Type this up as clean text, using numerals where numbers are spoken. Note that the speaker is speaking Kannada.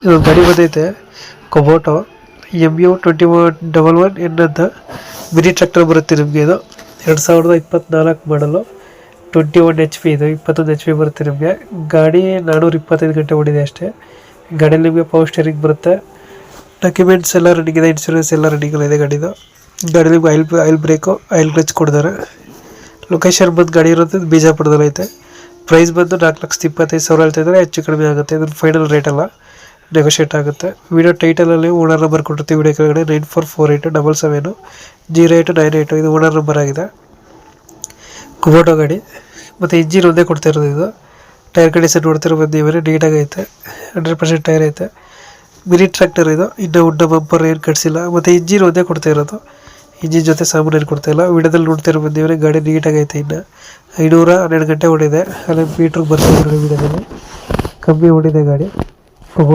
ಇದು ಗಾಡಿ ಬಂದೈತೆ ಕೊಬೋಟೋ MU2111N ಅಂತ ಮಿನಿ ಟ್ರ್ಯಾಕ್ಟರ್ ಬರುತ್ತೆ ನಿಮಗೆ. ಇದು 2024 ಮಾಡಲು 21 HP, ಇದು 21 HP ಬರುತ್ತೆ ನಿಮಗೆ. ಗಾಡಿ 425 ಗಂಟೆ ಓಡಿದೆ ಅಷ್ಟೇ. ಗಾಡಿಯಲ್ಲಿ ನಿಮಗೆ ಪವರ್ ಸ್ಟೇರಿಂಗ್ ಬರುತ್ತೆ. ಡಾಕ್ಯುಮೆಂಟ್ಸ್ ಎಲ್ಲ ರನ್ನಿಂಗ್ ಇದೆ, ಇನ್ಶೂರೆನ್ಸ್ ಎಲ್ಲ ರನ್ನಿಂಗ್ ಇದೆ ಗಾಡಿದು. ಗಾಡಿ ನಿಮ್ಗೆ ಆಯಿಲ್ ಬ್ರೇಕು, ಆಯಿಲ್ ಕ್ಲಚ್ ಕೊಡ್ತಾರೆ. ಲೊಕೇಶನ್ ಬಂದು ಗಾಡಿ ಇರೋದು ಬಿಜಾಪುರದಲ್ಲಿ ಐತೆ. ಪ್ರೈಸ್ ಬಂದು 4,25,000 ಹೇಳ್ತಿದ್ದಾರೆ, ಹೆಚ್ಚು ಕಡಿಮೆ ಆಗುತ್ತೆ. ಇದನ್ನು ಫೈನಲ್ ರೇಟ್ ಅಲ್ಲ, ನೆಗೋಷಿಯೇಟ್ ಆಗುತ್ತೆ. ವಿಡಿಯೋ ಟೈಟಲಲ್ಲಿ ಓನರ್ ನಂಬರ್ ಕೊಟ್ಟಿರ್ತೀವಿ. ವಿಡಿಯೋ ಕೆಳಗಡೆ 9448777898 ಇದು ಓನರ್ ನಂಬರ್ ಆಗಿದೆ. ಕುಬೋಟೋ ಗಾಡಿ ಮತ್ತು ಇಂಜಿನ್ ಒಂದೇ ಕೊಡ್ತಾ ಇರೋದು. ಇದು ಟೈರ್ ಕಂಡೀಷನ್ ನೋಡ್ತಿರೋ ಬಂದಿವೆ, ನೀಟಾಗೈತೆ. 100% ಟೈರ್ ಐತೆ. ಮಿನಿ ಟ್ರ್ಯಾಕ್ಟರ್ ಇದು, ಇನ್ನೂ ಉಡ್ಡ ಬಂಪರ್ ಏನು ಕಟ್ಸಿಲ್ಲ. ಮತ್ತು ಇಂಜಿನ್ ಒಂದೇ ಕೊಡ್ತಾ ಇರೋದು, ಇಂಜಿನ್ ಜೊತೆ ಸಾಮಾನು ಏನು ಕೊಡ್ತಾ ಇಲ್ಲ. ವಿಡಿಯೋದಲ್ಲಿ ನೋಡ್ತಿರೋ ಬಂದಿವೆ, ಗಾಡಿ ನೀಟಾಗೈತೆ. ಇನ್ನು 512 ಗಂಟೆ ಓಡಿದೆ. ಅಲ್ಲಿ ಮೀಟ್ರಿಗೆ ಬರ್ತಾ ಇರೋ ವಿಡಿಯೋದಲ್ಲಿ ಕಮ್ಮಿ ಓಡಿದೆ ಗಾಡಿ. ಕುಬೋಟೋ